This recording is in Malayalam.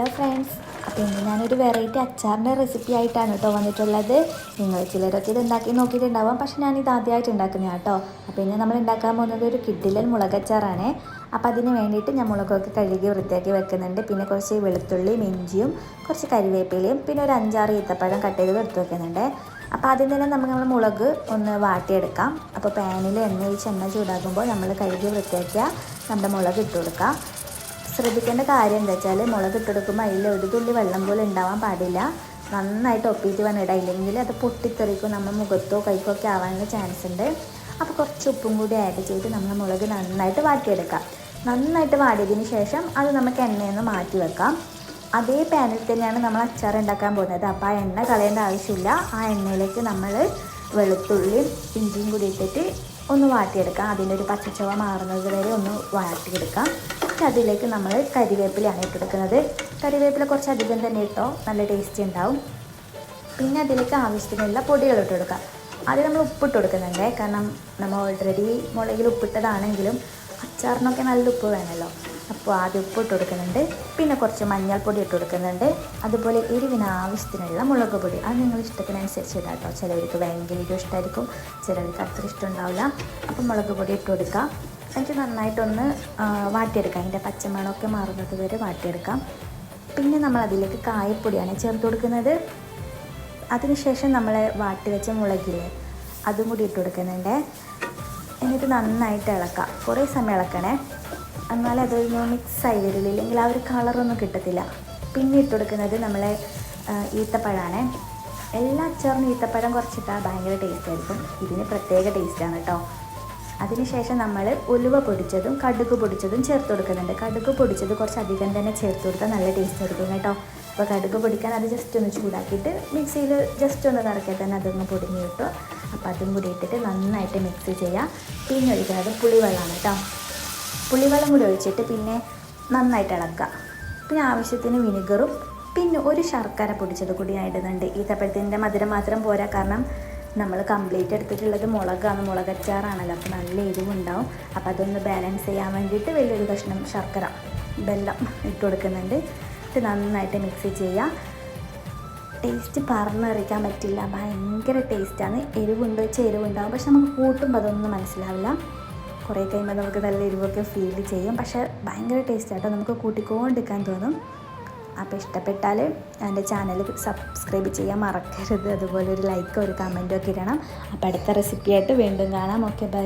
ഹലോ ഫ്രണ്ട്സ്, അപ്പോൾ ഇന്ന് ഞാനൊരു വെറൈറ്റി അച്ചാറിൻ്റെ റെസിപ്പി ആയിട്ടാണ് കേട്ടോ വന്നിട്ടുള്ളത്. നിങ്ങൾ ചിലരൊക്കെ ഇത് ഉണ്ടാക്കി നോക്കിയിട്ടുണ്ടാവാം, പക്ഷെ ഞാനിത് ആദ്യമായിട്ട് ഉണ്ടാക്കുന്നതാണ് കേട്ടോ. അപ്പോൾ ഇന്ന് നമ്മൾ ഉണ്ടാക്കാൻ പോകുന്നത് ഒരു കിഡിലൻ മുളകച്ചാറാണ്. അപ്പോൾ അതിന് വേണ്ടിയിട്ട് ഞാൻ മുളകൊക്കെ കഴുകി വൃത്തിയാക്കി വെക്കുന്നുണ്ട്. പിന്നെ കുറച്ച് വെളുത്തുള്ളിയും ഇഞ്ചിയും കുറച്ച് കരിവേപ്പിലയും പിന്നെ ഒരു 5-6 ഈത്തപ്പഴം കട്ട് ചെയ്ത് എടുത്ത് വെക്കുന്നുണ്ട്. അപ്പോൾ ആദ്യം തന്നെ നമ്മൾ മുളക് ഒന്ന് വാട്ടിയെടുക്കാം. അപ്പോൾ പാനിൽ എണ്ണ ഒഴിച്ച് എണ്ണ ചൂടാകുമ്പോൾ നമ്മൾ കഴുകി വൃത്തിയാക്കിയ നമ്മുടെ മുളക് ഇട്ട് കൊടുക്കാം. ശ്രദ്ധിക്കേണ്ട കാര്യം എന്താ വെച്ചാൽ മുളക് ഇട്ടെടുക്കുമ്പോൾ അതിൽ ഒരു തുള്ളി വെള്ളം പോലും ഉണ്ടാവാൻ പാടില്ല. നന്നായിട്ട് ഒപ്പിയിട്ട് വന്നിടുക, ഇല്ലെങ്കിൽ അത് പൊട്ടിത്തെറിക്കും, നമ്മൾ മുഖത്തോ കൈക്കോ ഒക്കെ ആവാനുള്ള ചാൻസ് ഉണ്ട്. അപ്പോൾ കുറച്ച് ഉപ്പും കൂടി ആഡ് ചെയ്ത് നമ്മൾ മുളക് നന്നായിട്ട് വാട്ടിയെടുക്കാം. നന്നായിട്ട് വാടിയതിന് ശേഷം അത് നമുക്ക് എണ്ണയിൽ നിന്ന് മാറ്റി വെക്കാം. അതേ പാനിൽ തന്നെയാണ് നമ്മൾ അച്ചാർ ഉണ്ടാക്കാൻ പോകുന്നത്. അപ്പോൾ ആ എണ്ണ കളയേണ്ട ആവശ്യമില്ല. ആ എണ്ണയിലേക്ക് നമ്മൾ വെളുത്തുള്ളിയും ഇഞ്ചിയും കൂടി ഇട്ടിട്ട് ഒന്ന് വാട്ടിയെടുക്കാം. അതിൻ്റെ ഒരു പച്ചച്ചുവ മാറുന്നത് വരെ ഒന്ന് വാട്ടിയെടുക്കാം. അതിലേക്ക് നമ്മൾ കരിവേപ്പിലയാണ് ഇട്ടെടുക്കുന്നത്. കരിവേപ്പില കുറച്ച് അധികം തന്നെ ഇട്ടോ, നല്ല ടേസ്റ്റ് ഉണ്ടാവും. പിന്നെ അതിലേക്ക് ആവശ്യത്തിനുള്ള പൊടികൾ ഇട്ടെടുക്കാം. ആദ്യം നമ്മൾ ഉപ്പിട്ട് കൊടുക്കുന്നുണ്ട്, കാരണം നമ്മൾ ഓൾറെഡി മുളകിൽ ഉപ്പിട്ടതാണെങ്കിലും അച്ചാറിനൊക്കെ നല്ല ഉപ്പ് വേണമല്ലോ. അപ്പോൾ ആദ്യം ഉപ്പിട്ട് കൊടുക്കുന്നുണ്ട്. പിന്നെ കുറച്ച് മഞ്ഞൾപ്പൊടി ഇട്ട് കൊടുക്കുന്നുണ്ട്. അതുപോലെ എരിവിന് ആവശ്യത്തിനുള്ള മുളക് പൊടി, അത് നിങ്ങൾ ഇഷ്ടത്തിനനുസരിച്ച് ഇടാം കേട്ടോ. ചിലവർക്ക് ഭയങ്കര എരിവ് ഇഷ്ടമായിരിക്കും, ചിലവർക്ക് അത്ര ഇഷ്ടം ഉണ്ടാവില്ല. അപ്പോൾ മുളക് പൊടി ഇട്ട് കൊടുക്കാം. എന്നിട്ട് നന്നായിട്ടൊന്ന് വാട്ടിയെടുക്കാം. അതിൻ്റെ പച്ചമണമൊക്കെ മാറുന്നത് വരെ വാട്ടിയെടുക്കാം. പിന്നെ നമ്മൾ അതിലേക്ക് കായപ്പൊടിയാണ് ചേർത്ത് കൊടുക്കുന്നത്. അതിനുശേഷം നമ്മൾ വാട്ടി വെച്ച മുളകില്ലേ അതും കൂടി ഇട്ട് കൊടുക്കുന്നുണ്ട്. എന്നിട്ട് നന്നായിട്ട് ഇളക്കാം. കുറേ സമയം ഇളക്കണേ, എന്നാലും അതൊന്ന് മിക്സായി വരില്ല, ഇല്ലെങ്കിൽ ആ ഒരു കളറൊന്നും കിട്ടത്തില്ല. പിന്നെ ഇട്ട് കൊടുക്കുന്നത് നമ്മളെ ഈത്തപ്പഴമാണ്. എല്ലാ അച്ചാറിനും ഈത്തപ്പഴം കുറച്ചിട്ടാൽ ഭയങ്കര ടേസ്റ്റ് ആയിരിക്കും. ഇതിന് പ്രത്യേക ടേസ്റ്റാണ് കേട്ടോ. അതിനുശേഷം നമ്മൾ ഉലുവ പൊടിച്ചതും കടുക് പൊടിച്ചതും ചേർത്ത് കൊടുക്കുന്നുണ്ട്. കടുക് പൊടിച്ചത് കുറച്ച് അധികം തന്നെ ചേർത്ത് കൊടുത്താൽ നല്ല ടേസ്റ്റ് ആയിരിക്കും കേട്ടോ. അപ്പോൾ കടുക് പൊടിക്കാൻ അത് ജസ്റ്റ് ഒന്ന് ചൂടാക്കിയിട്ട് മിക്സിയിൽ ജസ്റ്റ് ഒന്ന് കറക്കിയാൽ തന്നെ അതൊന്ന് പൊടിഞ്ഞ് കിട്ടും. അപ്പോൾ അതും കൂടി ഇട്ടിട്ട് നന്നായിട്ട് മിക്സ് ചെയ്യുക. പിന്നെ ഒഴിക്കുന്നത് പുളിവെള്ളമാണ് കേട്ടോ. പുളിവെള്ളം കൂടി ഒഴിച്ചിട്ട് പിന്നെ നന്നായിട്ട് ഇളക്കുക. പിന്നെ ആവശ്യത്തിന് വിനെഗറും പിന്നെ ഒരു ശർക്കര പൊടിച്ചത് കൂടി ഇടുന്നുണ്ട്. ഈത്തപ്പഴത്തിൻ്റെ മധുരം മാത്രം പോരാ, കാരണം നമ്മൾ കംപ്ലീറ്റ് എടുത്തിട്ടുള്ളത് മുളകാണ്, മുളകച്ചാറാണല്ലോ. അപ്പോൾ നല്ല എരിവുണ്ടാവും. അപ്പോൾ അതൊന്ന് ബാലൻസ് ചെയ്യാൻ വേണ്ടിയിട്ട് വലിയൊരു കഷ്ണം ശർക്കര വെല്ലം ഇട്ട് കൊടുക്കുന്നുണ്ട്. ഇത് നന്നായിട്ട് മിക്സ് ചെയ്യുക. ടേസ്റ്റ് പറഞ്ഞറിയിക്കാൻ പറ്റില്ല, ഭയങ്കര ടേസ്റ്റാണ്. എരിവുണ്ടോ വെച്ചാൽ എരിവുണ്ടാവും, പക്ഷെ നമുക്ക് കൂട്ടുമ്പോൾ അതൊന്നും മനസ്സിലാവില്ല. കുറേ കഴിയുമ്പോൾ നമുക്ക് നല്ല എരിവൊക്കെ ഫീൽ ചെയ്യും, പക്ഷേ ഭയങ്കര ടേസ്റ്റാട്ടോ, നമുക്ക് കൂട്ടിക്കൊണ്ടിരിക്കാൻ തോന്നും. അപ്പോൾ ഇഷ്ടപ്പെട്ടാൽ എൻ്റെ ചാനൽ സബ്സ്ക്രൈബ് ചെയ്യാൻ മറക്കരുത്. അതുപോലെ ഒരു ലൈക്ക് ഒരു കമൻറ്റും ഒക്കെ ഇടണം. അപ്പോൾ അടുത്ത റെസിപ്പിയായിട്ട് വീണ്ടും കാണാം. Okay, by.